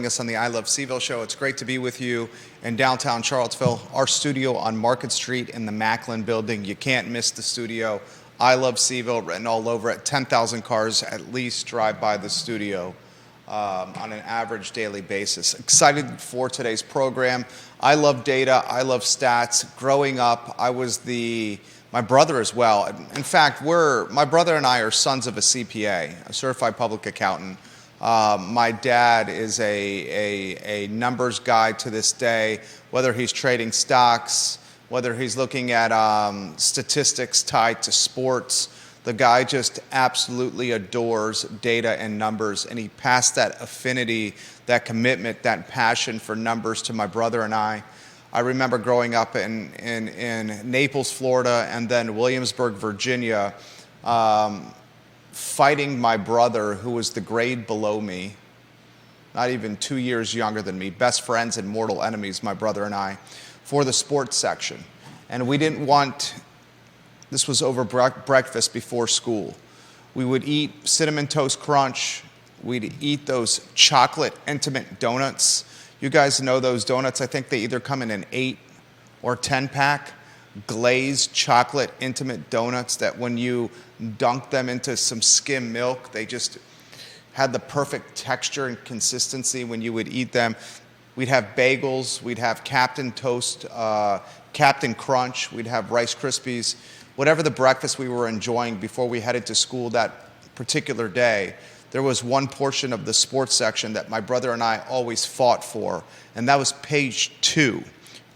Us on the I Love CVille Show. It's great to be with you in downtown Charlottesville. Our studio on Market Street in the Macklin building. You can't miss the studio. I Love CVille written all over it. 10,000 cars at least drive by the studio on an average daily basis. Excited for today's program. I love data. I love stats. Growing up, I was my brother as well. In fact, my brother and I are sons of a CPA, a certified public accountant. My dad is a numbers guy to this day, whether he's trading stocks, whether he's looking at statistics tied to sports. The guy just absolutely adores data and numbers, and he passed that affinity, that commitment, that passion for numbers to my brother and I. I remember growing up in Naples, Florida, and then Williamsburg, Virginia, fighting my brother, who was the grade below me, not even 2 years younger than me, best friends and mortal enemies, my brother and I, for the sports section. And we didn't want, this was over breakfast before school. We would eat Cinnamon Toast Crunch. We'd eat those chocolate intimate donuts. You guys know those donuts. I think they either come in an 8 or 10 pack. Glazed chocolate intimate donuts that when you dunk them into some skim milk, they just had the perfect texture and consistency when you would eat them. We'd have bagels, we'd have Captain Toast, Captain Crunch, we'd have Rice Krispies, whatever the breakfast we were enjoying before we headed to school that particular day. There was one portion of the sports section that my brother and I always fought for, and that was page 2.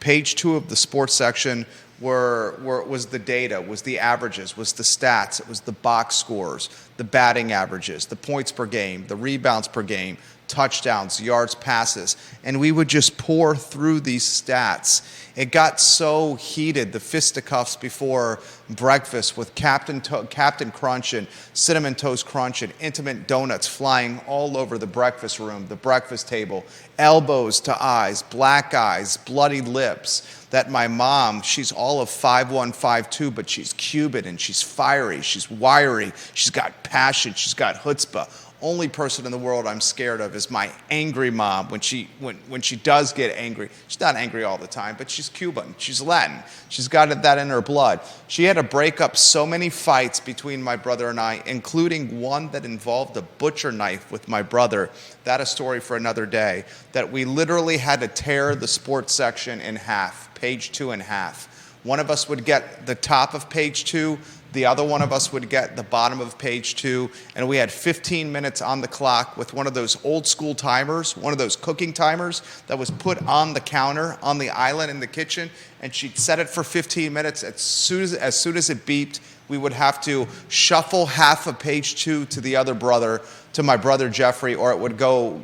Page 2 of the sports section was the data, was the averages, was the stats, it was the box scores, the batting averages, the points per game, the rebounds per game, touchdowns, yards, passes, and we would just pour through these stats. It got so heated, the fisticuffs before breakfast with Captain Crunch and Cinnamon Toast Crunch and intimate donuts flying all over the breakfast room, the breakfast table, elbows to eyes, black eyes, bloody lips, that my mom, she's all of 5'1", 5'2", but she's Cuban and she's fiery, she's wiry, she's got passion, she's got chutzpah. Only person in the world I'm scared of is my angry mom when she does get angry. She's not angry all the time, but she's Cuban, she's Latin. She's got that in her blood. She had to break up so many fights between my brother and I, including one that involved a butcher knife with my brother. That a story for another day, that we literally had to tear the sports section in half, page 2 in half. One of us would get the top of page 2, the other one of us would get the bottom of page 2, and we had 15 minutes on the clock with one of those old school timers, one of those cooking timers that was put on the counter on the island in the kitchen, and she'd set it for 15 minutes. As soon as it beeped, we would have to shuffle half of page 2 to the other brother, to my brother Jeffrey, or it would go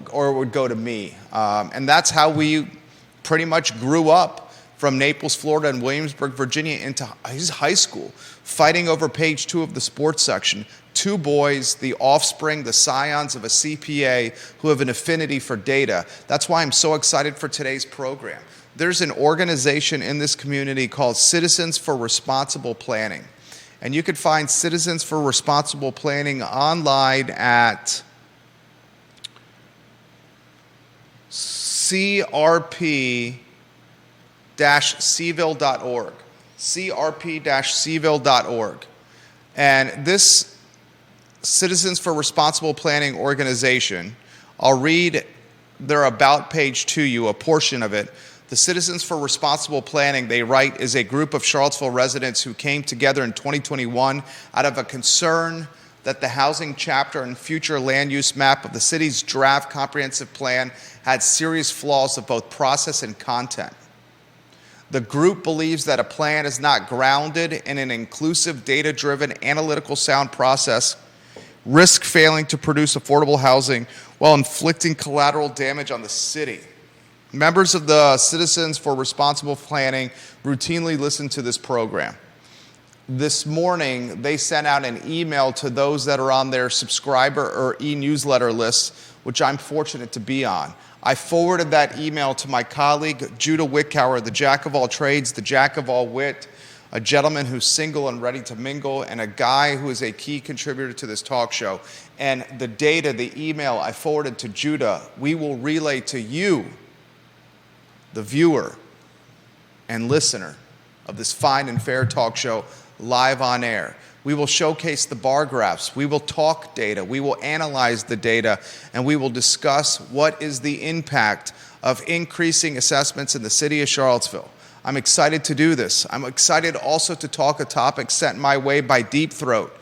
to me. And that's how we pretty much grew up from Naples, Florida, and Williamsburg, Virginia, into high school, fighting over page 2 of the sports section. 2 boys, the offspring, the scions of a CPA who have an affinity for data. That's why I'm so excited for today's program. There's an organization in this community called Citizens for Responsible Planning. And you can find Citizens for Responsible Planning online at crp-cville.org. crp-cville.org. And this Citizens for Responsible Planning organization, I'll read their about page to you, a portion of it. The Citizens for Responsible Planning, they write, is a group of Charlottesville residents who came together in 2021 out of a concern that the housing chapter and future land use map of the city's draft comprehensive plan had serious flaws of both process and content. The group believes that a plan is not grounded in an inclusive, data-driven, analytical sound process, risk failing to produce affordable housing while inflicting collateral damage on the city. Members of the Citizens for Responsible Planning routinely listen to this program. This morning, they sent out an email to those that are on their subscriber or e-newsletter list, which I'm fortunate to be on. I forwarded that email to my colleague, Judah Wickower, the jack of all trades, the jack of all wit, a gentleman who's single and ready to mingle, and a guy who is a key contributor to this talk show. And the data, the email I forwarded to Judah, we will relay to you, the viewer and listener of this fine and fair talk show, live on air. We will showcase the bar graphs. We will talk data. We will analyze the data, and we will discuss what is the impact of increasing assessments in the city of Charlottesville. I'm excited to do this. I'm excited also to talk a topic sent my way by Deep Throat.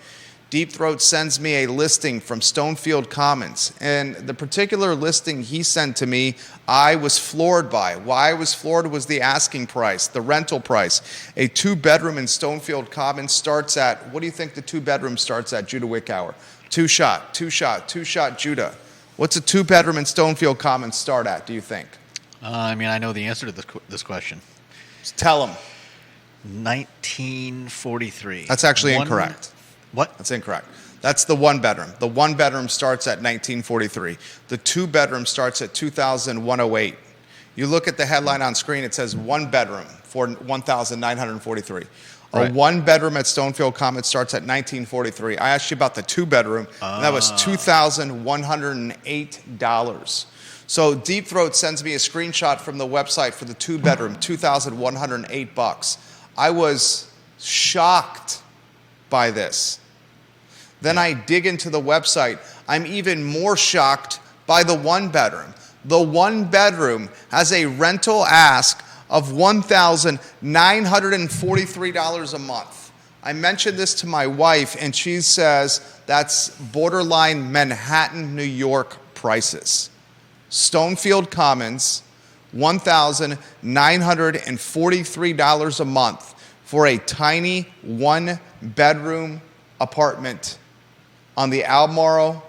Deep Throat sends me a listing from Stonefield Commons, and the particular listing he sent to me, I was floored by. Why I was floored was the asking price, the rental price. A 2-bedroom in Stonefield Commons starts at, what do you think the 2-bedroom starts at, Judah Wickower? Two shot, Judah. What's a 2-bedroom in Stonefield Commons start at, do you think? I know the answer to this question. Just tell them. 1943. That's actually incorrect. What? That's incorrect. That's the 1-bedroom. The 1-bedroom starts at 1943. The 2-bedroom starts at 2108. You look at the headline on screen, it says 1-bedroom for 1,943. Right. A 1-bedroom at Stonefield Commons starts at 1943. I asked you about the 2-bedroom, and that was $2,108. So Deep Throat sends me a screenshot from the website for the 2-bedroom, $2,108. I was shocked by this. Then I dig into the website. I'm even more shocked by the 1-bedroom. The 1-bedroom has a rental ask of $1,943 a month. I mentioned this to my wife, and she says that's borderline Manhattan, New York prices. Stonefield Commons, $1,943 a month for a tiny 1-bedroom apartment on the Albemarle,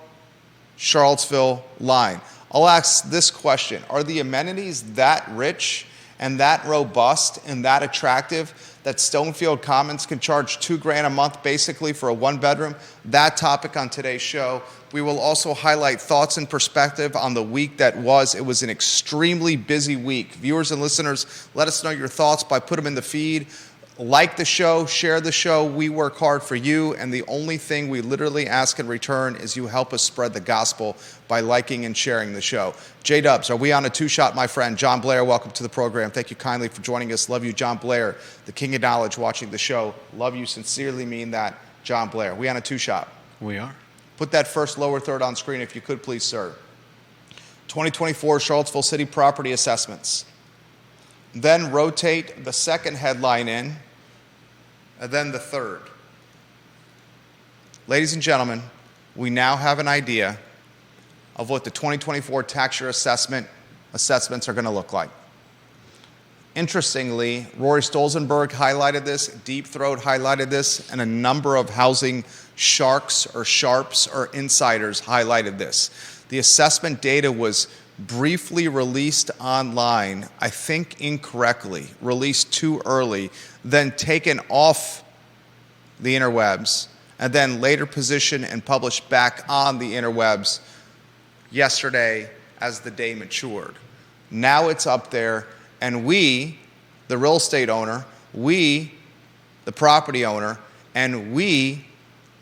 Charlottesville line. I'll ask this question. Are the amenities that rich and that robust and that attractive that Stonefield Commons can charge $2,000 a month basically for a 1-bedroom? That topic on today's show. We will also highlight thoughts and perspective on the week that was. It was an extremely busy week. Viewers and listeners, let us know your thoughts by putting them in the feed. Like the show, share the show. We work hard for you, and the only thing we literally ask in return is you help us spread the gospel by liking and sharing the show. J-Dubs, are we on a 2-shot, my friend? John Blair, welcome to the program. Thank you kindly for joining us. Love you, John Blair, the king of knowledge, watching the show. Love you, sincerely mean that, John Blair. We on a 2-shot? We are. Put that first lower third on screen if you could, please, sir. 2024 Charlottesville City Property Assessments. Then rotate the second headline in, and then the third. Ladies and gentlemen, we now have an idea of what the 2024 tax year assessments are going to look like. Interestingly, Rory Stolzenberg highlighted this, Deep Throat highlighted this, and a number of housing sharks or sharps or insiders highlighted this. The assessment data was briefly released online, I think incorrectly, released too early, then taken off the interwebs, and then later positioned and published back on the interwebs yesterday as the day matured. Now it's up there, and we, the real estate owner, we, the property owner, and we,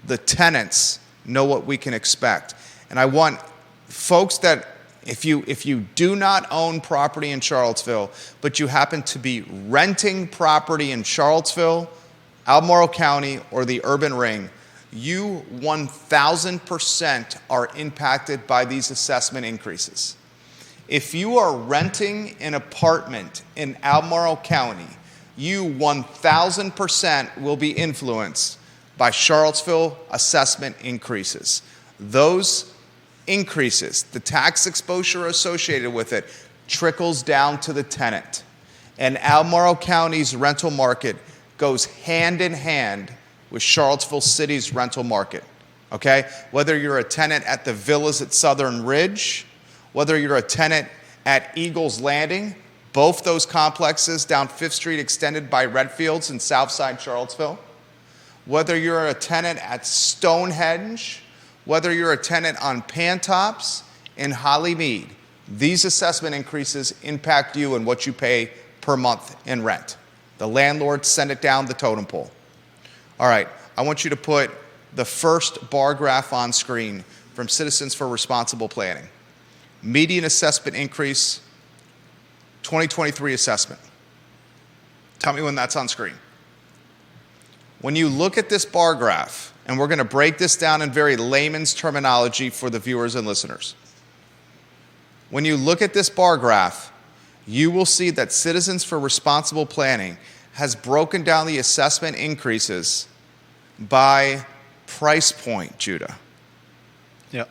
the tenants, know what we can expect. And I want folks that if you do not own property in Charlottesville, but you happen to be renting property in Charlottesville, Albemarle County, or the urban ring, you 1,000% are impacted by these assessment increases. If you are renting an apartment in Albemarle County, you 1,000% will be influenced by Charlottesville assessment increases. Those increases, the tax exposure associated with it, trickles down to the tenant. And Albemarle County's rental market goes hand in hand with Charlottesville City's rental market, okay? Whether you're a tenant at the villas at Southern Ridge, whether you're a tenant at Eagles Landing, both those complexes down 5th Street extended by Redfields in Southside Charlottesville, whether you're a tenant at Stonehenge, whether you're a tenant on Pantops in Hollymead, these assessment increases impact you and what you pay per month in rent. The landlords send it down the totem pole. All right, I want you to put the first bar graph on screen from Citizens for Responsible Planning. Median assessment increase, 2023 assessment. Tell me when that's on screen. When you look at this bar graph, and we're going to break this down in very layman's terminology for the viewers and listeners. When you look at this bar graph, you will see that Citizens for Responsible Planning has broken down the assessment increases by price point, Judah. Yep.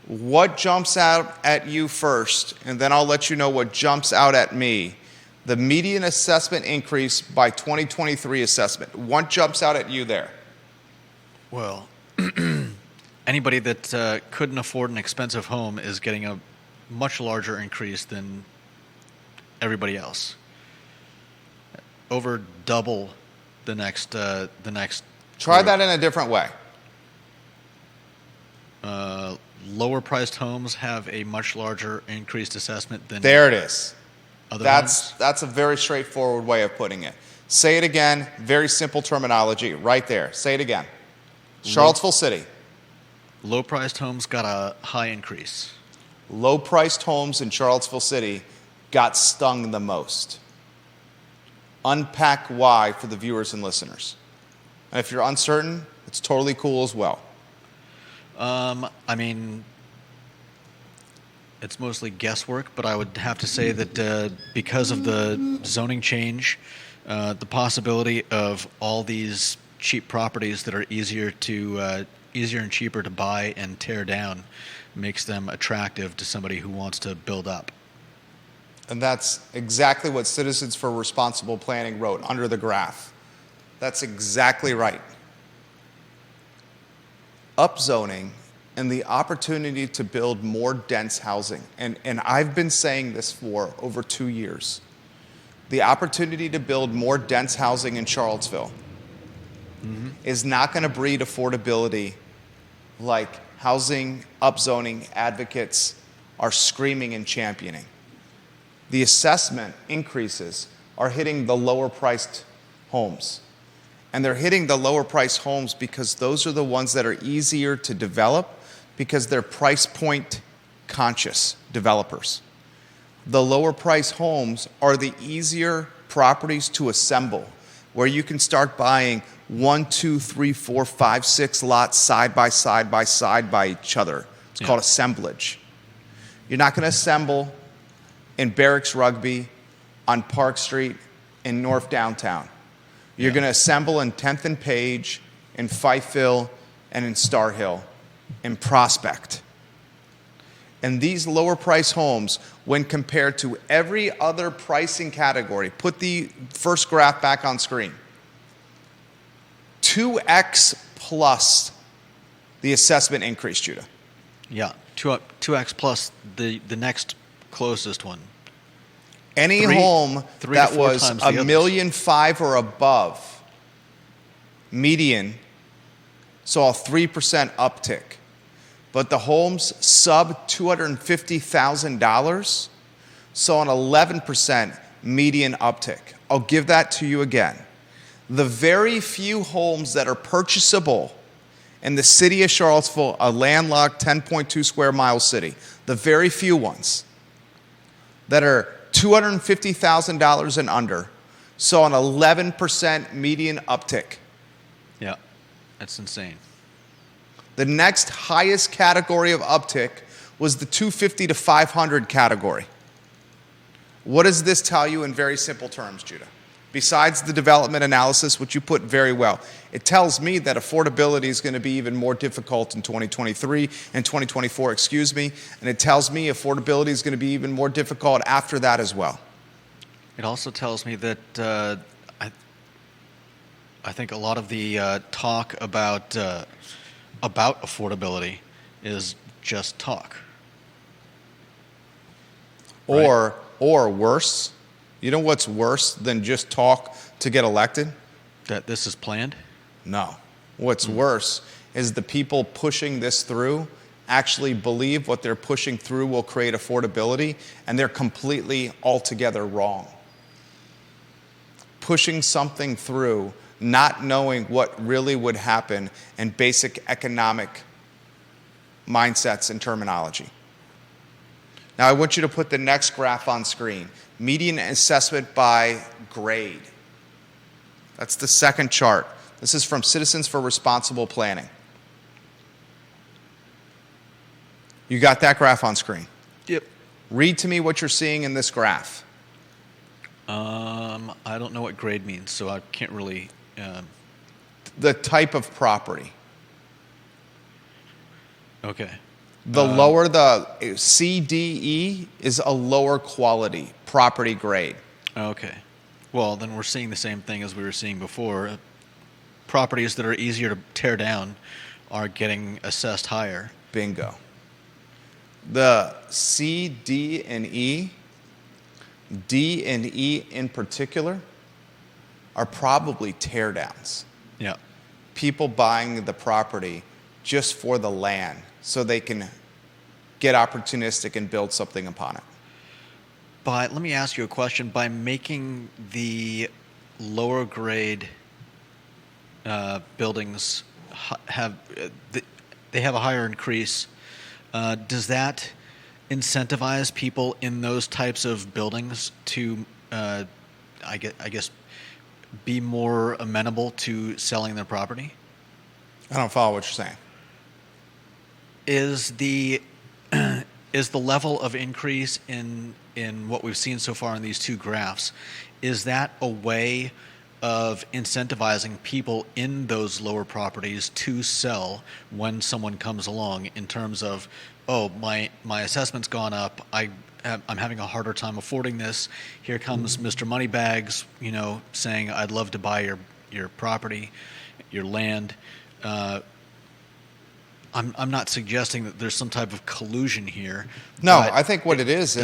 What jumps out at you first, and then I'll let you know what jumps out at me. The median assessment increase by 2023 assessment. What jumps out at you there? Well, anybody that couldn't afford an expensive home is getting a much larger increase than everybody else. Over double the next. Try that in a different way. Lower priced homes have a much larger increased assessment than There it is. other That's homes. a very straightforward way of putting it. Say it again. Very simple terminology right there. Say it again. Charlottesville City. Low priced homes got a high increase. Low-priced homes in Charlottesville City got stung the most. Unpack why for the viewers and listeners. And if you're uncertain, it's totally cool as well. I mean, it's mostly guesswork, but I would have to say that because of the zoning change, the possibility of all these cheap properties that are easier and cheaper to buy and tear down makes them attractive to somebody who wants to build up. And that's exactly what Citizens for Responsible Planning wrote under the graph. That's exactly right. Upzoning and the opportunity to build more dense housing, and I've been saying this for over 2 years, the opportunity to build more dense housing in Charlottesville is not going to breed affordability like housing upzoning advocates are screaming and championing. The assessment increases are hitting the lower priced homes. And they're hitting the lower priced homes because those are the ones that are easier to develop because they're price point conscious developers. The lower price homes are the easier properties to assemble, where you can start buying 1, 2, 3, 4, 5, 6 lots side by side by each other. It's called assemblage. You're not going to assemble in Barracks Rugby, on Park Street, in North Downtown. You're going to assemble in 10th and Page, in Fifeville, and in Star Hill, in Prospect. And these lower price homes, when compared to every other pricing category, put the first graph back on screen, 2x plus the assessment increase, Judah. Yeah, 2x plus the next closest one. Any home that was $1.5 million or above, median, saw a 3% uptick. But the homes sub $250,000 saw an 11% median uptick. I'll give that to you again. The very few homes that are purchasable in the city of Charlottesville, a landlocked 10.2 square mile city, the very few ones that are $250,000 and under saw an 11% median uptick. Yeah, that's insane. The next highest category of uptick was the 250 to 500 category. What does this tell you in very simple terms, Judah? Besides the development analysis, which you put very well, it tells me that affordability is going to be even more difficult in 2023 and 2024, and it tells me affordability is going to be even more difficult after that as well. It also tells me that I think a lot of the talk about affordability is just talk. Or worse. You know what's worse than just talk to get elected? That this is planned? No. What's worse is the people pushing this through actually believe what they're pushing through will create affordability, and they're completely altogether wrong. pushing something through, not knowing what really would happen, and basic economic mindsets and terminology. Now I want you to put the next graph on screen. Median assessment by grade. That's the second chart. This is from Citizens for Responsible Planning. You got that graph on screen? Yep. Read to me what you're seeing in this graph. I don't know what grade means, so I can't really... The type of property. Okay. The lower the CDE is a lower quality property grade. Okay. Well, then we're seeing the same thing as we were seeing before. Properties that are easier to tear down are getting assessed higher. Bingo. The C, D, and E, D and E in particular, are probably tear downs. Yeah. People buying the property just for the land so they can get opportunistic and build something upon it. Let me ask you a question. By making the lower grade buildings they have a higher increase, does that incentivize people in those types of buildings to, I guess, be more amenable to selling their property? I don't follow what you're saying. Is the level of increase in what we've seen so far in these two graphs, is that a way of incentivizing people in those lower properties to sell when someone comes along, in terms of, oh, my assessment's gone up, I'm having a harder time affording this, here comes Mr. Moneybags, saying, I'd love to buy your property, your land. I'm not suggesting that there's some type of collusion here. No, I think what it is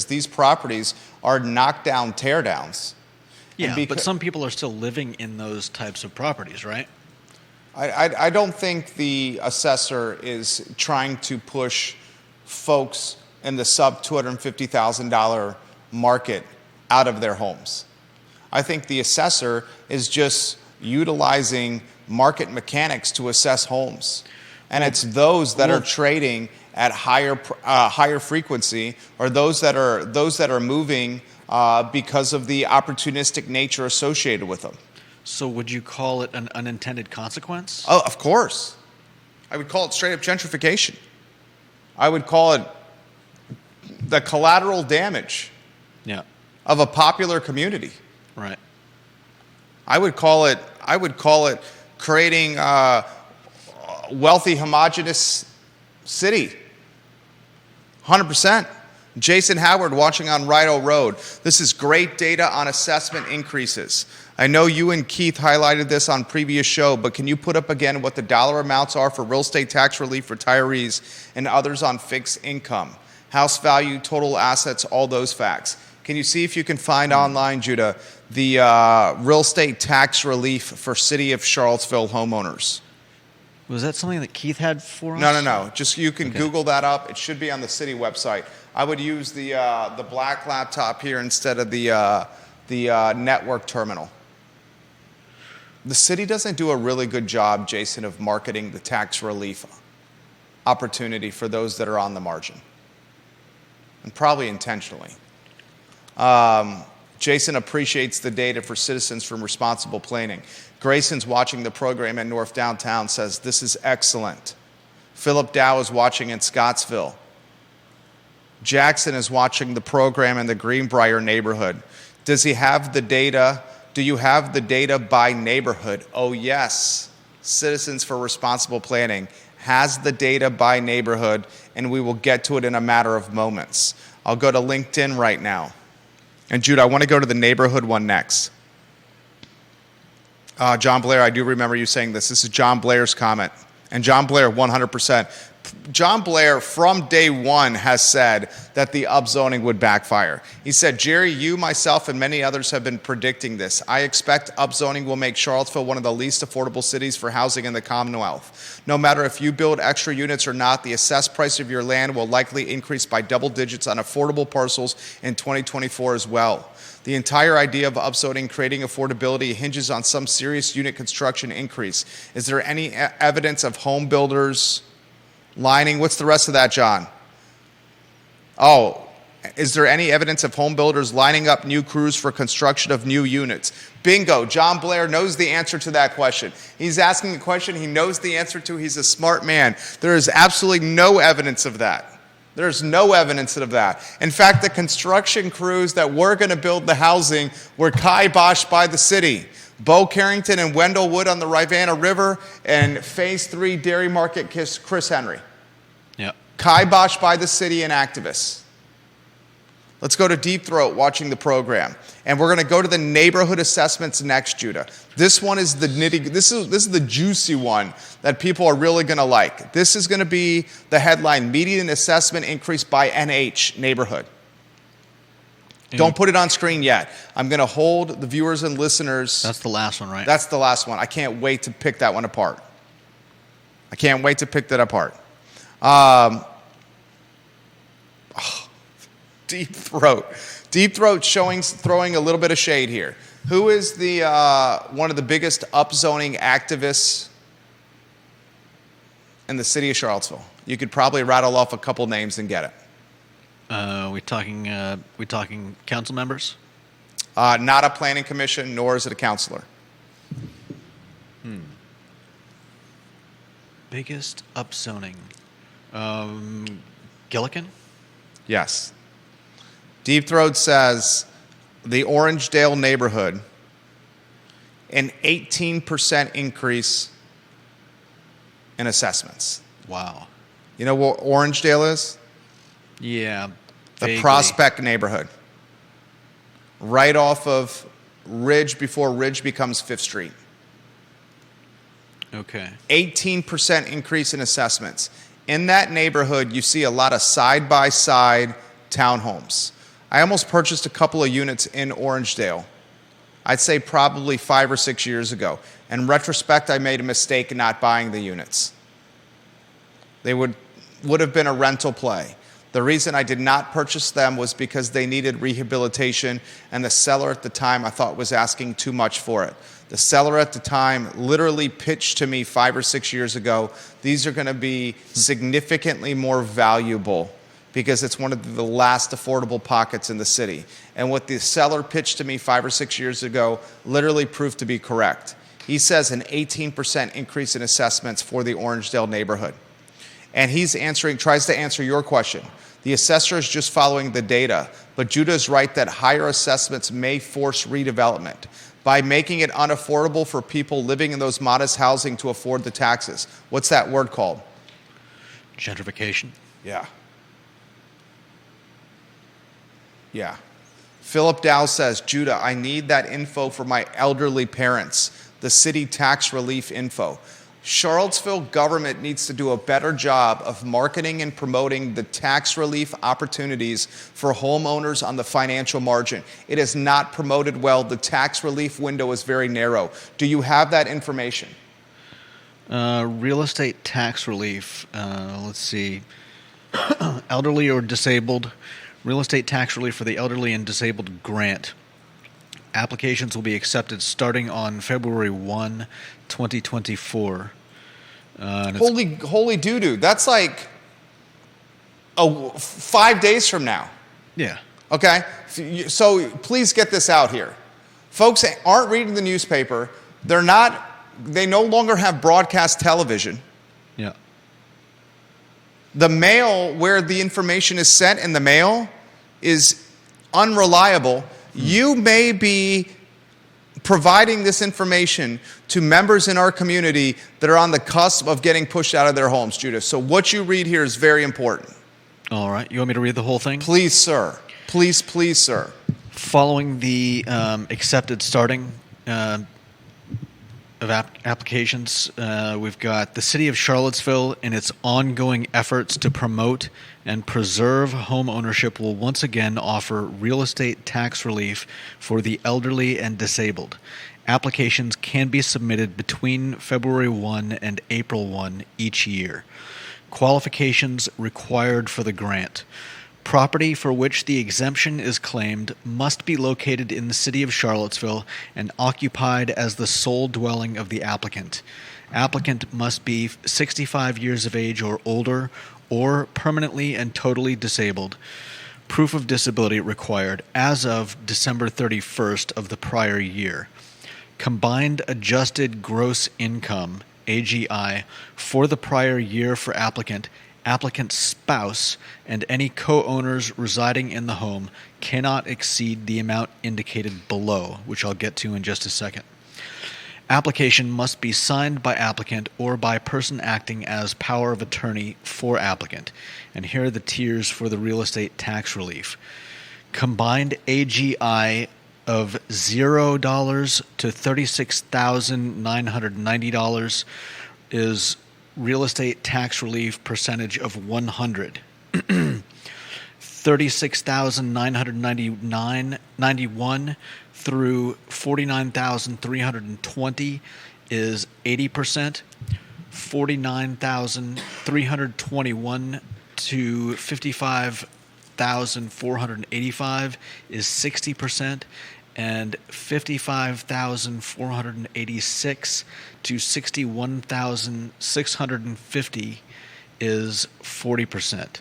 these properties are knockdown tear downs. Yeah, but some people are still living in those types of properties, right? I don't think the assessor is trying to push folks in the sub $250,000 market out of their homes. I think the assessor is just utilizing market mechanics to assess homes, and it's those that are trading at higher frequency, or those that are moving because of the opportunistic nature associated with them. So would you call it an unintended consequence? Oh, of course. I would call it straight up gentrification. I would call it the collateral damage of a popular community. Right. I would call it creating a wealthy, homogenous city. 100%. Jason Howard watching on Rideau Road. This is great data on assessment increases. I know you and Keith highlighted this on previous show, but can you put up again what the dollar amounts are for real estate tax relief, retirees, and others on fixed income? House value, total assets, all those facts. Can you see if you can find online, Judah, the real estate tax relief for City of Charlottesville homeowners? Was that something that Keith had for us? No. Just you can Google that up. It should be on the city website. I would use the black laptop here instead of the network terminal. The city doesn't do a really good job, Jason, of marketing the tax relief opportunity for those that are on the margin, and probably intentionally. Jason appreciates the data for Citizens from Responsible Planning. Grayson's watching the program in North Downtown, says, this is excellent. Philip Dow is watching in Scottsville. Jackson is watching the program in the Greenbrier neighborhood. Does he have the data? Do you have the data by neighborhood? Oh, yes. Citizens for Responsible Planning has the data by neighborhood, and we will get to it in a matter of moments. I'll go to LinkedIn right now. And Jude, I want to go to the neighborhood one next. John Blair, I do remember you saying this. This is John Blair's comment. And John Blair, 100%. John Blair, from day one, has said that the upzoning would backfire. He said, Jerry, you, myself, and many others have been predicting this. I expect upzoning will make Charlottesville one of the least affordable cities for housing in the Commonwealth. No matter if you build extra units or not, the assessed price of your land will likely increase by double digits on affordable parcels in 2024 as well. The entire idea of upzoning creating affordability hinges on some serious unit construction increase. Is there any evidence of home builders lining? What's the rest of that, John? Oh, is there any evidence of home builders lining up new crews for construction of new units? Bingo. John Blair knows the answer to that question. He's asking a question he knows the answer to. He's a smart man. There is absolutely no evidence of that. There's no evidence of that. In fact, the construction crews that were going to build the housing were kiboshed by the city. Bo Carrington and Wendell Wood on the Rivanna River, and Phase 3 Dairy Market Chris Henry. Yep. Kiboshed by the city and activists. Let's go to Deep Throat watching the program. And we're going to go to the neighborhood assessments next, Judah. This one is the this is the juicy one that people are really going to like. This is going to be the headline: median assessment increase by NH neighborhood. Don't put it on screen yet. I'm going to hold the viewers and listeners. That's the last one, right? That's the last one. I can't wait to pick that one apart. I can't wait to pick that apart. Deep Throat. Deep Throat throwing a little bit of shade here. Who is the one of the biggest upzoning activists in the city of Charlottesville? You could probably rattle off a couple names and get it. We talking council members? Not a planning commission, nor is it a councilor. Biggest upzoning. Gillikin? Yes. Deep Throat says the Orangedale neighborhood, an 18% increase in assessments. Wow. You know what Orangedale is? Yeah. The vaguely. Prospect neighborhood. Right off of Ridge before Ridge becomes 5th Street. Okay. 18% increase in assessments. In that neighborhood, you see a lot of side-by-side townhomes. I almost purchased a couple of units in Orangedale. I'd say probably 5 or 6 years ago. In retrospect, I made a mistake in not buying the units. They would have been a rental play. The reason I did not purchase them was because they needed rehabilitation, and the seller at the time I thought was asking too much for it. The seller at the time literally pitched to me 5 or 6 years ago, these are going to be significantly more valuable because it's one of the last affordable pockets in the city. And what the seller pitched to me 5 or 6 years ago literally proved to be correct. He says an 18% increase in assessments for the Orangedale neighborhood. And he's tries to answer your question. The assessor is just following the data, but Judah is right that higher assessments may force redevelopment by making it unaffordable for people living in those modest housing to afford the taxes. What's that word called? Gentrification. Yeah. Yeah. Philip Dow says, Judah, I need that info for my elderly parents, the city tax relief info. Charlottesville government needs to do a better job of marketing and promoting the tax relief opportunities for homeowners on the financial margin. It is not promoted well. The tax relief window is very narrow. Do you have that information? Real estate tax relief. Let's see. Elderly or disabled. Real estate tax relief for the elderly and disabled grant. Applications will be accepted starting on February 1, 2024. Holy doo-doo. That's like 5 days from now. Yeah. Okay? So please get this out here. Folks aren't reading the newspaper. They no longer have broadcast television. Yeah. The mail where the information is sent in the mail is unreliable. You may be providing this information to members in our community that are on the cusp of getting pushed out of their homes, Judah. So what you read here is very important. All right. You want me to read the whole thing? Please, sir. Please, Following the accepted starting of applications. We've got the City of Charlottesville in its ongoing efforts to promote and preserve home ownership will once again offer real estate tax relief for the elderly and disabled. Applications can be submitted between February 1 and April 1 each year. Qualifications required for the grant. Property for which the exemption is claimed must be located in the City of Charlottesville and occupied as the sole dwelling of the applicant. Applicant must be 65 years of age or older or permanently and totally disabled. Proof of disability required as of December 31st of the prior year. Combined adjusted gross income, AGI, for the prior year for applicant's spouse, and any co-owners residing in the home cannot exceed the amount indicated below, which I'll get to in just a second. Application must be signed by applicant or by person acting as power of attorney for applicant. And here are the tiers for the real estate tax relief. Combined AGI of $0 to $36,990 is real estate tax relief percentage of 100. $36,991 through $49,320 is 80%. $49,321 to $55,485 is 60%. And $55,486 to $61,650 is 40%.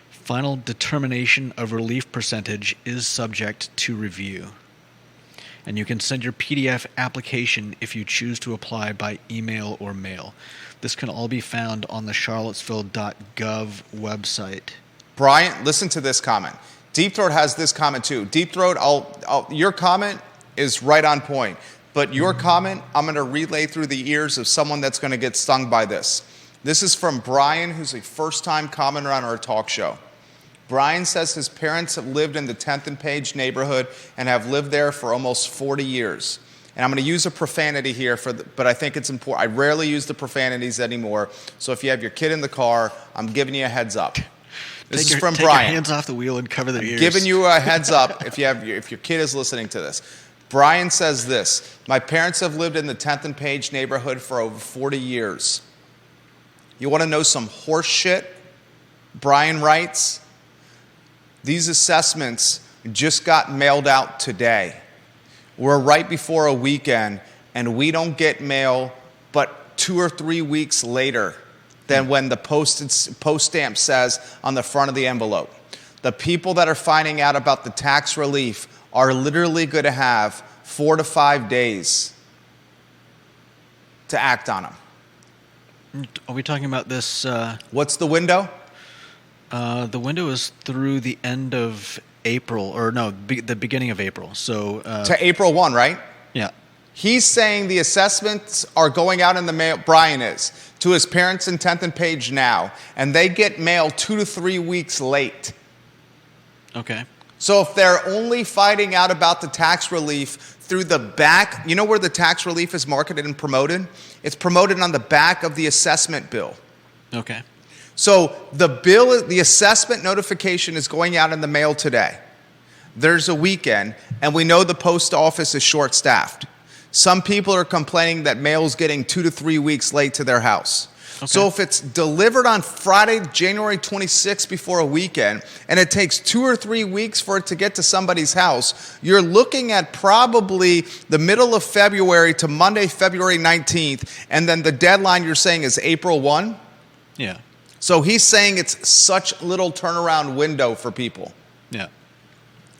Final determination of relief percentage is subject to review. And you can send your PDF application if you choose to apply by email or mail. This can all be found on the charlottesville.gov website. Brian, listen to this comment. Deep Throat has this comment too. Deep Throat, your comment is right on point. But your comment, I'm going to relay through the ears of someone that's going to get stung by this. This is from Brian, who's a first-time commenter on our talk show. Brian says his parents have lived in the 10th and Page neighborhood and have lived there for almost 40 years. And I'm going to use a profanity here, but I think it's important. I rarely use the profanities anymore. So if you have your kid in the car, I'm giving you a heads up. This is from Take Brian. Your hands off the wheel and cover their ears. Giving you a heads up if your kid is listening to this. Brian says this: my parents have lived in the 10th and Page neighborhood for over 40 years. You want to know some horse shit? Brian writes, these assessments just got mailed out today. We're right before a weekend, and we don't get mail but 2 or 3 weeks later than when the post stamp says on the front of the envelope. The people that are finding out about the tax relief are literally going to have 4 to 5 days to act on them. Are we talking about this? What's the window? The window is through the end of April, or no, the beginning of April. So to April 1, right? Yeah. He's saying the assessments are going out in the mail, Brian is, to his parents in 10th and Page now, and they get mail 2 to 3 weeks late. Okay. So if they're only finding out about the tax relief through the back, you know where the tax relief is marketed and promoted? It's promoted on the back of the assessment bill. Okay. So the assessment notification is going out in the mail today. There's a weekend, and we know the post office is short-staffed. Some people are complaining that mail is getting 2 to 3 weeks late to their house. Okay. So if it's delivered on Friday, January 26th before a weekend, and it takes 2 or 3 weeks for it to get to somebody's house, you're looking at probably the middle of February to Monday, February 19th, and then the deadline you're saying is April 1? Yeah. So he's saying it's such little turnaround window for people. Yeah.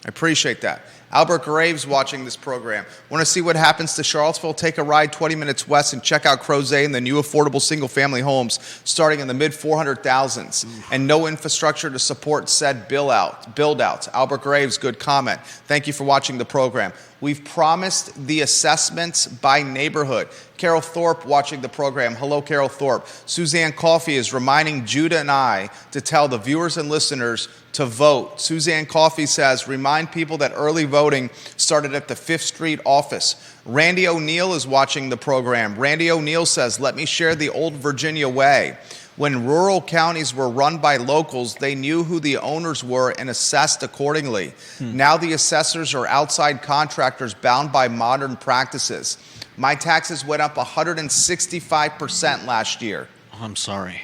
I appreciate that. Albert Graves watching this program. Want to see what happens to Charlottesville? Take a ride 20 minutes west and check out Crozet and the new affordable single-family homes starting in the mid-400,000s and no infrastructure to support said build-outs. Albert Graves, good comment. Thank you for watching the program. We've promised the assessments by neighborhood. Carol Thorpe watching the program. Hello, Carol Thorpe. Suzanne Coffey is reminding Judah and I to tell the viewers and listeners to vote. Suzanne Coffey says, remind people that early voting started at the 5th Street office. Randy O'Neill is watching the program. Randy O'Neill says, let me share the old Virginia way. When rural counties were run by locals, they knew who the owners were and assessed accordingly. Now the assessors are outside contractors bound by modern practices. My taxes went up 165% last year. I'm sorry.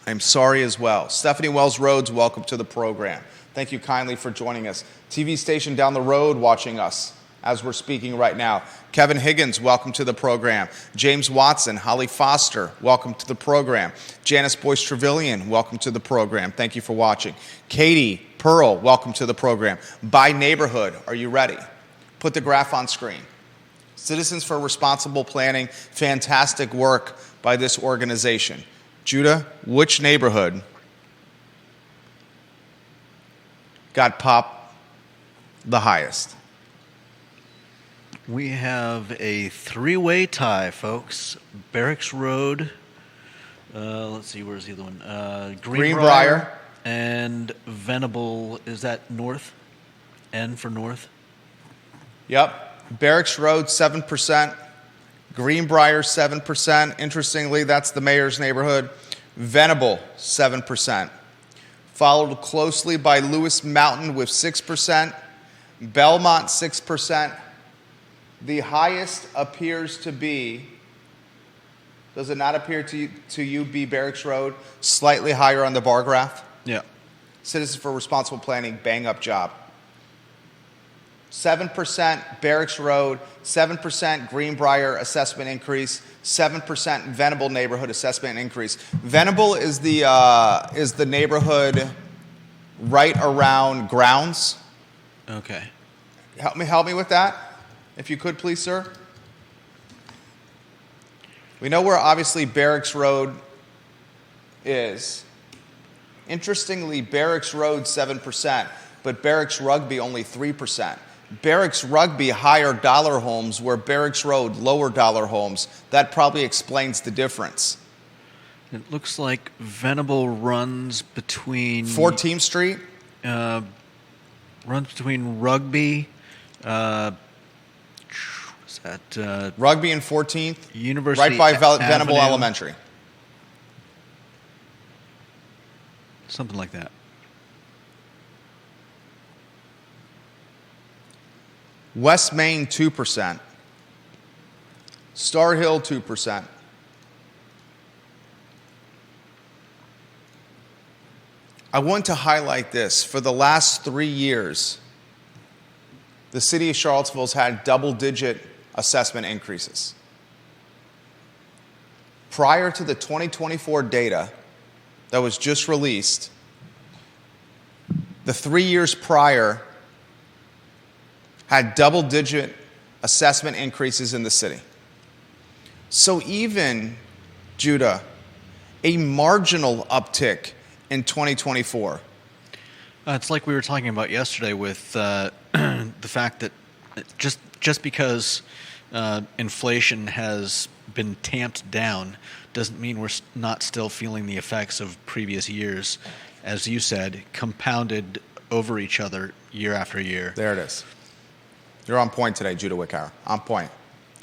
I'm sorry as well. Stephanie Wells Rhodes, welcome to the program. Thank you kindly for joining us. TV station down the road watching us as we're speaking right now. Kevin Higgins, welcome to the program. James Watson, Holly Foster, welcome to the program. Janice Boyce Trevelyan, welcome to the program. Thank you for watching. Katie Pearl, welcome to the program. By neighborhood, are you ready? Put the graph on screen. Citizens for Responsible Planning, fantastic work by this organization. Judah, which neighborhood got popped the highest? We have a three-way tie, folks. Barracks Road. Let's see, where's the other one? Greenbrier. And Venable. Is that north? N for north? Yep. Barracks Road, 7%. Greenbrier, 7%. Interestingly, that's the mayor's neighborhood. Venable, 7%. Followed closely by Lewis Mountain with 6%. Belmont, 6%. The highest appears to be, does it not appear to you be Barracks Road? Slightly higher on the bar graph? Yeah. Citizens for Responsible Planning, bang up job. 7% Barracks Road, 7% Greenbrier assessment increase, 7% Venable neighborhood assessment increase. Venable is the neighborhood right around Grounds. Okay. Help me with that, if you could, please, sir. We know where obviously Barracks Road is. Interestingly, Barracks Road 7%, but Barracks Rugby only 3%. Barracks Rugby higher dollar homes, where Barracks Road lower dollar homes. That probably explains the difference. It looks like Venable runs between 14th Street? Runs between Rugby, what's that? Rugby and 14th? University right by Venable Avenue. Elementary. Something like that. West Main, 2%. Star Hill, 2%. I want to highlight this. For the last 3 years, the city of Charlottesville has had double-digit assessment increases. Prior to the 2024 data that was just released, the 3 years prior had double-digit assessment increases in the city. So even, Judah, a marginal uptick in 2024. It's like we were talking about yesterday with the fact that just because inflation has been tamped down doesn't mean we're not still feeling the effects of previous years, as you said, compounded over each other year after year. There it is. You're on point today, Judah Wickower. On point.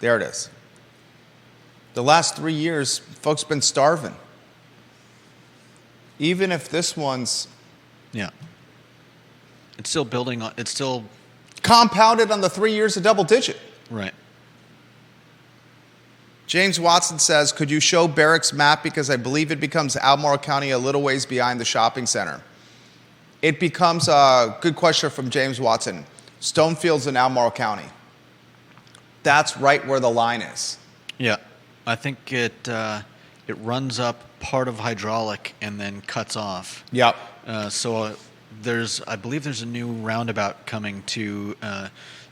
There it is. The last 3 years, folks been starving. Even if this one's... Yeah. It's still building on, it's still... compounded on the 3 years of double digit. Right. James Watson says, could you show Barracks map, because I believe it becomes Albemarle County a little ways behind the shopping center. It becomes a good question from James Watson. Stonefield's in Albemarle County. That's right where the line is. Yeah. I think it runs up part of Hydraulic and then cuts off. Yep. So I believe there's a new roundabout coming to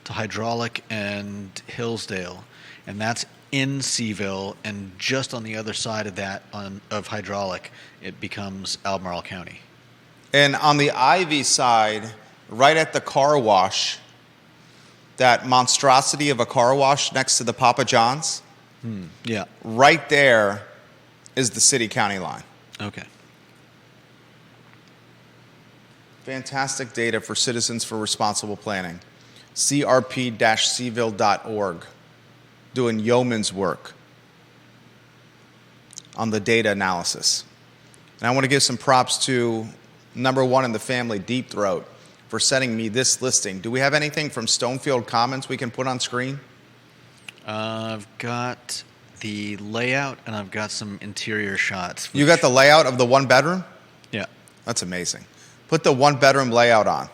Hydraulic and Hillsdale, and that's in CVille, and just on the other side of that of Hydraulic, it becomes Albemarle County. And on the Ivy side, right at the car wash, that monstrosity of a car wash next to the Papa John's, Yeah. right there is the city-county line. Okay. Fantastic data for Citizens for Responsible Planning. crp-cville.org. Doing yeoman's work on the data analysis. And I want to give some props to number one in the family, Deep Throat, for sending me this listing. Do we have anything from Stonefield Commons we can put on screen? I've got the layout and I've got some interior shots. You got the layout of the one bedroom? Yeah. That's amazing. Put the one bedroom layout on.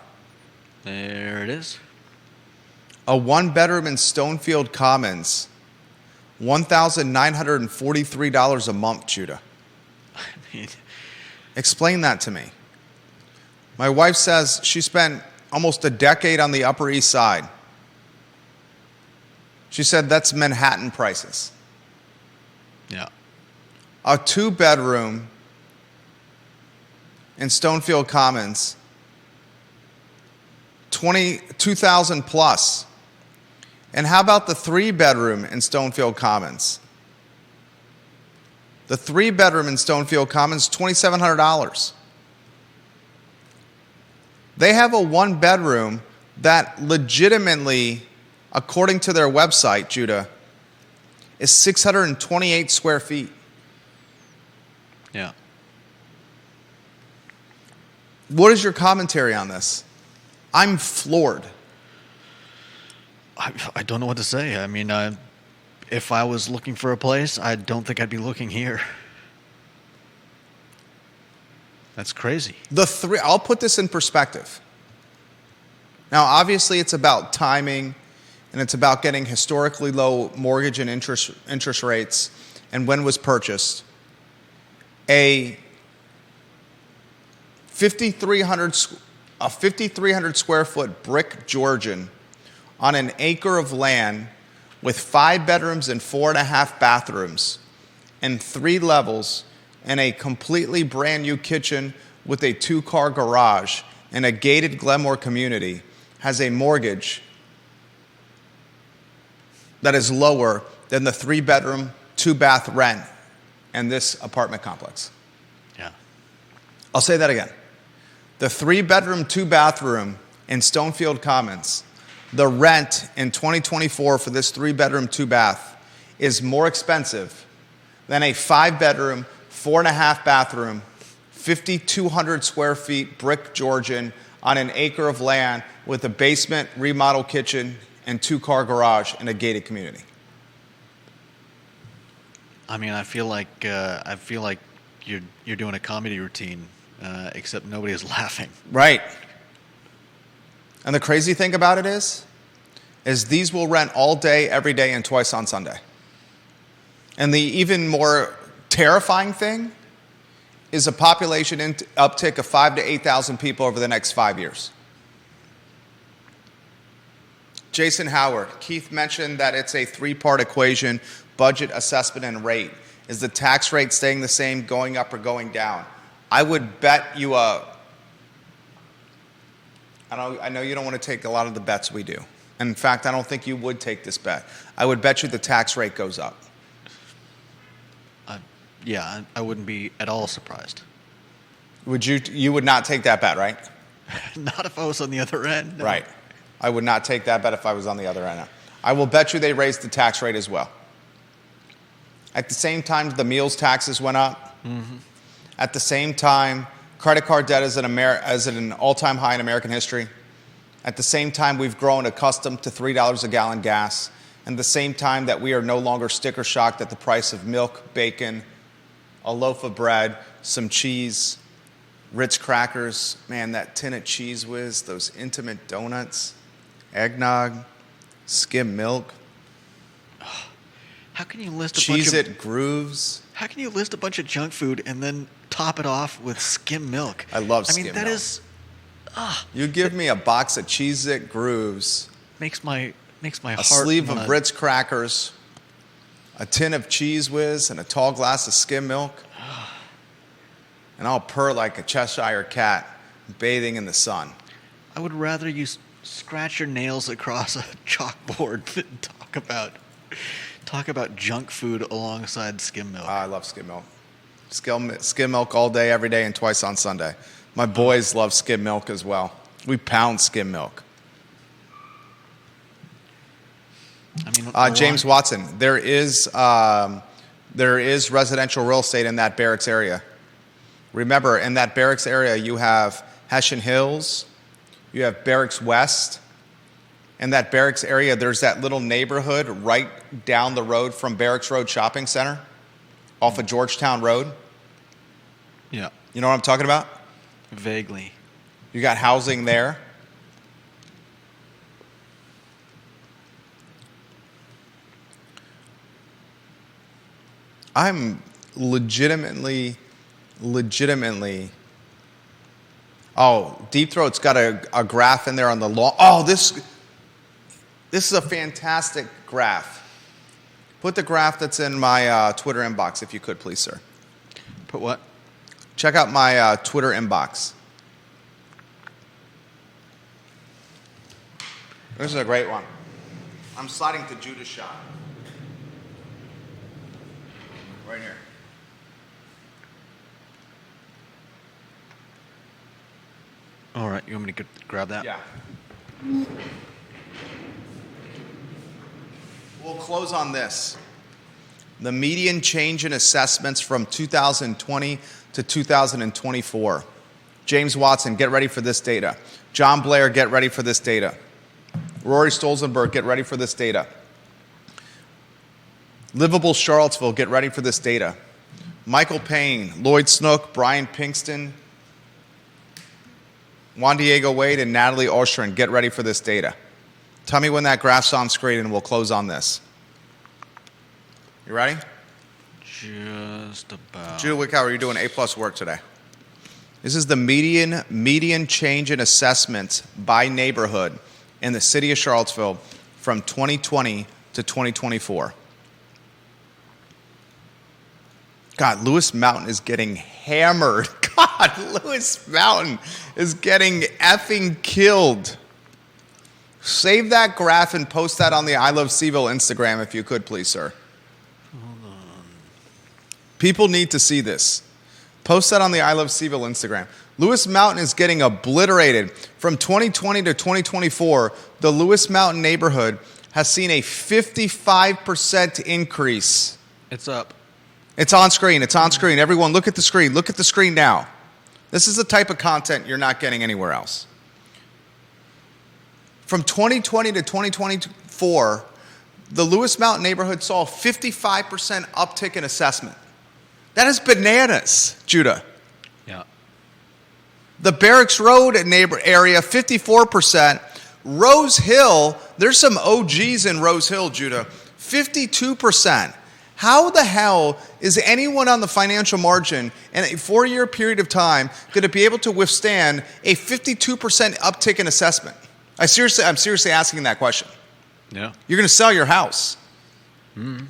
There it is. A one bedroom in Stonefield Commons, $1,943 a month, Judah. I mean, Explain that to me. My wife says she spent almost a decade on the Upper East Side. She said that's Manhattan prices. yeah. A two bedroom in Stonefield Commons, 22,000 plus. And how about the three bedroom in Stonefield Commons? The three bedroom in Stonefield Commons, $2,700. They have a one bedroom that legitimately, according to their website, Judah, is 628 square feet. Yeah. What is your commentary on this? I'm floored. I don't know what to say. I mean, if I was looking for a place, I don't think I'd be looking here. That's crazy. I'll put this in perspective. Now, obviously, it's about timing, and it's about getting historically low mortgage and interest rates, and when was purchased. A 5,300 square foot brick Georgian on an acre of land with 5 bedrooms and 4.5 bathrooms and 3 levels and a completely brand new kitchen with a 2-car garage in a gated Glenmore community has a mortgage that is lower than the 3-bedroom, 2-bath rent in this apartment complex. Yeah. I'll say that again. The 3-bedroom, 2-bathroom in Stonefield Commons, the rent in 2024 for this 3-bedroom, 2-bath is more expensive than a 5-bedroom, 4.5 bathroom, 5,200 square feet brick Georgian on an acre of land with a basement, remodel kitchen, and 2-car garage in a gated community. I mean, I feel like you're doing a comedy routine, except nobody is laughing. Right. And the crazy thing about it is these will rent all day, every day, and twice on Sunday. And the even more terrifying thing is a population uptick of 5,000 to 8,000 people over the next 5 years. Jason Howard, Keith mentioned that it's a 3-part equation, budget, assessment, and rate. Is the tax rate staying the same, going up, or going down? I would bet you I know you don't want to take a lot of the bets we do. And in fact, I don't think you would take this bet. I would bet you the tax rate goes up. Yeah, I wouldn't be at all surprised. You would not take that bet, right? Not if I was on the other end. No. Right. I would not take that bet if I was on the other end. I will bet you they raised the tax rate as well. At the same time, the meals taxes went up. Mm-hmm. At the same time, credit card debt is at an all-time high in American history. At the same time, we've grown accustomed to $3 a gallon gas. And at the same time that we are no longer sticker shocked at the price of milk, bacon, a loaf of bread, some cheese, Ritz crackers, man, that tin of Cheese Whiz, those intimate donuts, eggnog, skim milk. How can you list a Cheez-It Grooves. How can you list a bunch of junk food and then top it off with skim milk? I love skim milk. I mean, that is... You give me a box of Cheez-It Grooves. Makes my heart... A sleeve of Ritz crackers, a tin of Cheese Whiz, and a tall glass of skim milk. And I'll purr like a Cheshire cat bathing in the sun. I would rather you scratch your nails across a chalkboard than talk about junk food alongside skim milk. I love skim milk. Skim milk all day, every day, and twice on Sunday. My boys love skim milk as well. We pound skim milk. I mean, James Watson, there is residential real estate in that barracks area. Remember, in that barracks area, you have Hessian Hills, you have Barracks West. In that barracks area, there's that little neighborhood right down the road from Barracks Road Shopping Center, off of Georgetown Road. Yeah. You know what I'm talking about? Vaguely. You got housing there. I'm legitimately. Oh, Deep Throat's got a graph in there on the law. Oh, this is a fantastic graph. Put the graph that's in my Twitter inbox, if you could, please, sir. Put what? Check out my Twitter inbox. This is a great one. I'm sliding to Judah's shot. Right here. All right, you want me to grab that? Yeah. We'll close on this. The median change in assessments from 2020 to 2024. James Watson, get ready for this data. John Blair, get ready for this data. Rory Stolzenberg, get ready for this data. Livable Charlottesville, get ready for this data. Michael Payne, Lloyd Snook, Brian Pinkston, Juan Diego Wade, and Natalie Ostrin, get ready for this data. Tell me when that graph's on screen and we'll close on this. You ready? Just about. Judah Wickower, you're doing A+ work today. This is the median change in assessments by neighborhood in the city of Charlottesville from 2020 to 2024. God, Lewis Mountain is getting hammered. God, Lewis Mountain is getting effing killed. Save that graph and post that on the I Love CVille Instagram if you could, please, sir. Hold on. People need to see this. Post that on the I Love CVille Instagram. Lewis Mountain is getting obliterated. From 2020 to 2024, the Lewis Mountain neighborhood has seen a 55% increase. It's up. It's on screen. It's on screen. Everyone, look at the screen. Look at the screen now. This is the type of content you're not getting anywhere else. From 2020 to 2024, the Lewis Mountain neighborhood saw a 55% uptick in assessment. That is bananas, Judah. Yeah. The Barracks Road neighbor area, 54%. Rose Hill, there's some OGs in Rose Hill, Judah, 52%. How the hell is anyone on the financial margin in a 4-year period of time going to be able to withstand a 52% uptick in assessment? I'm seriously asking that question. Yeah. You're going to sell your house. Mm-hmm.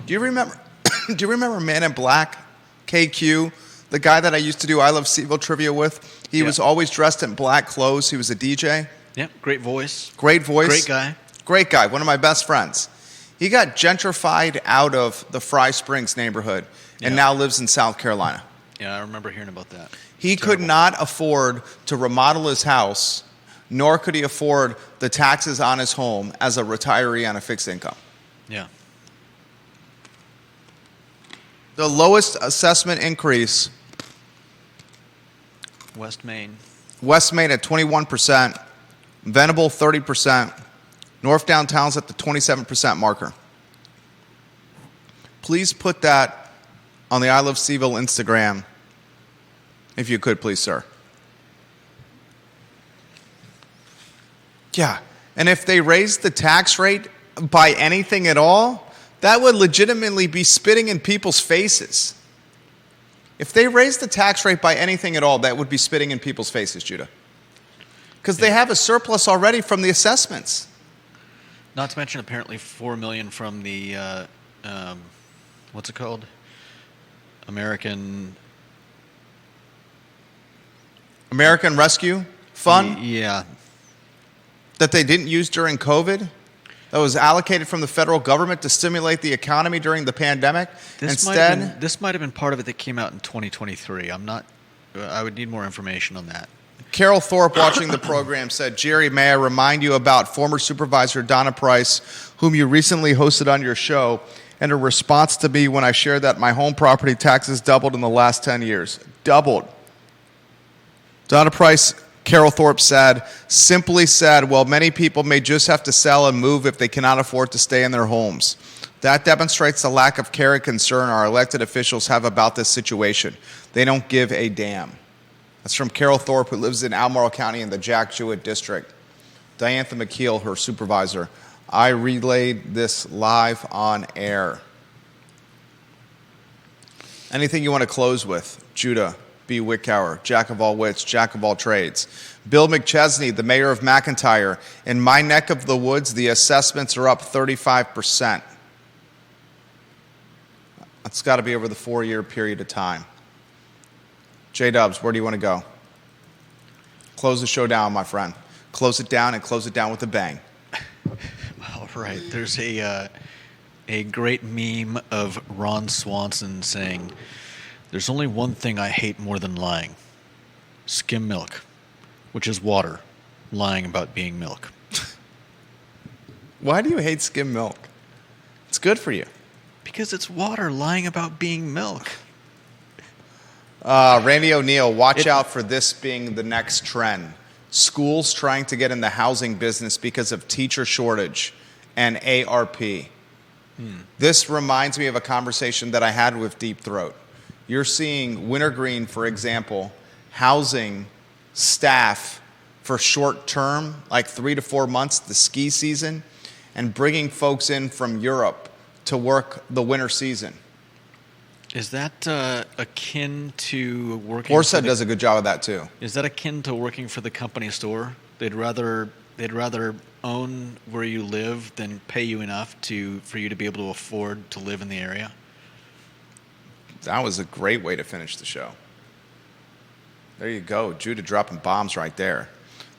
Do you remember Man in Black, KQ, the guy that I used to do I Love CVille trivia with? He was always dressed in black clothes. He was a DJ. Yeah, great voice. Great voice. Great guy. Great guy, one of my best friends. He got gentrified out of the Fry Springs neighborhood and now lives in South Carolina. Yeah, I remember hearing about that. He could not afford to remodel his house, nor could he afford the taxes on his home as a retiree on a fixed income. Yeah. The lowest assessment increase, West Main. West Main at 21%, Venable 30%, North Downtown's at the 27% marker. Please put that on the I Love CVille Instagram, if you could, please, sir. Yeah, and if they raise the tax rate by anything at all, that would legitimately be spitting in people's faces. If they raise the tax rate by anything at all, that would be spitting in people's faces, Judah. Because they have a surplus already from the assessments. Not to mention apparently $4 million from the what's it called? American Rescue Fund Yeah. that they didn't use during COVID, that was allocated from the federal government to stimulate the economy during the pandemic. This might have been part of it that came out in 2023. I'm not I would need more information on that. Carol Thorpe, watching the program, said, Jerry, may I remind you about former supervisor Donna Price, whom you recently hosted on your show, and her response to me when I shared that my home property taxes doubled in the last 10 years. Doubled. Donna Price, Carol Thorpe simply said, well, many people may just have to sell and move if they cannot afford to stay in their homes. That demonstrates the lack of care and concern our elected officials have about this situation. They don't give a damn. That's from Carol Thorpe, who lives in Albemarle County in the Jack Jewett District. Diantha McKeel, her supervisor. I relayed this live on air. Anything you want to close with? Judah B. Wickower, jack of all wits, jack of all trades. Bill McChesney, the mayor of McIntyre. In my neck of the woods, the assessments are up 35%. That's got to be over the 4-year period of time. J-Dubs, where do you want to go? Close the show down, my friend. Close it down and close it down with a bang. All right. There's a great meme of Ron Swanson saying, there's only one thing I hate more than lying. Skim milk, which is water, lying about being milk. Why do you hate skim milk? It's good for you. Because it's water lying about being milk. Randy O'Neill, watch out for this being the next trend. Schools trying to get in the housing business because of teacher shortage and ARP. This reminds me of a conversation that I had with Deep Throat. You're seeing Wintergreen, for example, housing staff for short term, like 3 to 4 months, the ski season, and bringing folks in from Europe to work the winter season. Is that akin to working? Orsett does a good job of that too. Is that akin to working for the company store? They'd rather own where you live than pay you enough for you to be able to afford to live in the area. That was a great way to finish the show. There you go, Judah dropping bombs right there.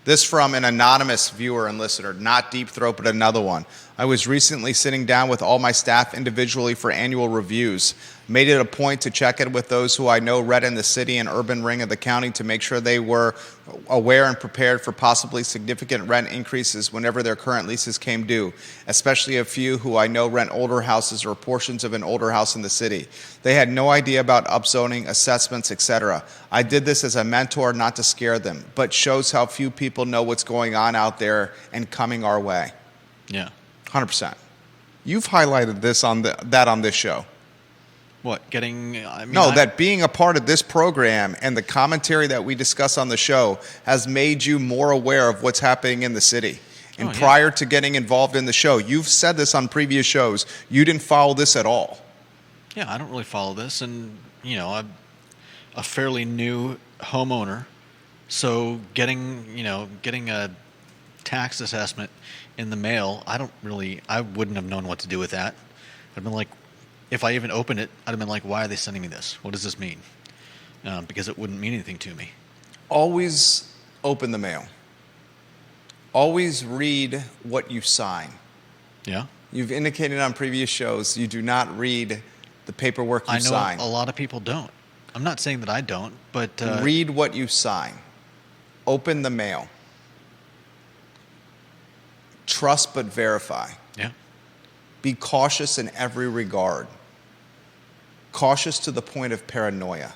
This from an anonymous viewer and listener, not Deep Throat, but another one. I was recently sitting down with all my staff individually for annual reviews. Made it a point to check in with those who I know read in the city and urban ring of the county to make sure they were aware and prepared for possibly significant rent increases whenever their current leases came due, especially a few who I know rent older houses or portions of an older house in the city. They had no idea about upzoning, assessments, etc. I did this as a mentor, not to scare them, but shows how few people know what's going on out there and coming our way. Yeah. 100%. You've highlighted this on this show. What, that being a part of this program and the commentary that we discuss on the show has made you more aware of what's happening in the city. And prior to getting involved in the show, you've said this on previous shows, you didn't follow this at all. Yeah, I don't really follow this. And, I'm a fairly new homeowner. So getting a tax assessment in the mail, I wouldn't have known what to do with that. I'd been like, if I even opened it, I'd have been like, why are they sending me this? What does this mean? Because it wouldn't mean anything to me. Always open the mail. Always read what you sign. Yeah? You've indicated on previous shows you do not read the paperwork you sign. I know a lot of people don't. I'm not saying that I don't, but... read what you sign. Open the mail. Trust but verify. Yeah. Be cautious in every regard. Cautious to the point of paranoia.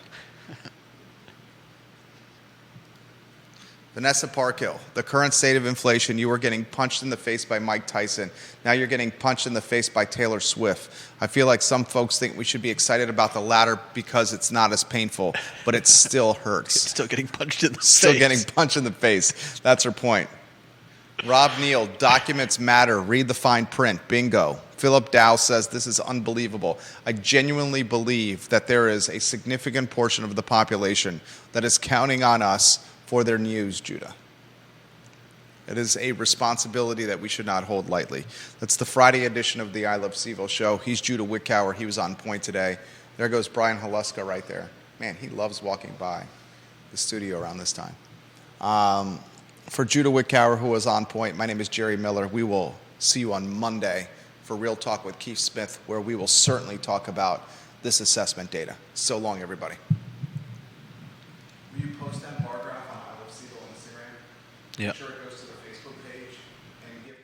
Vanessa Parkhill, the current state of inflation, you were getting punched in the face by Mike Tyson. Now you're getting punched in the face by Taylor Swift. I feel like some folks think we should be excited about the latter because it's not as painful, but it still hurts. Still getting punched in the face. Still getting punched in the face. That's her point. Rob Neal, documents matter. Read the fine print. Bingo. Philip Dow says, this is unbelievable. I genuinely believe that there is a significant portion of the population that is counting on us for their news, Judah. It is a responsibility that we should not hold lightly. That's the Friday edition of the I Love CVille Show. He's Judah Wickower. He was on point today. There goes Brian Haluska right there. Man, he loves walking by the studio around this time. For Judah Wickower, who was on point, my name is Jerry Miller. We will see you on Monday for Real Talk with Keith Smith, where we will certainly talk about this assessment data. So long, everybody. post that bar graph on I Love CVille Instagram, Yeah. make sure it goes to the Facebook page and give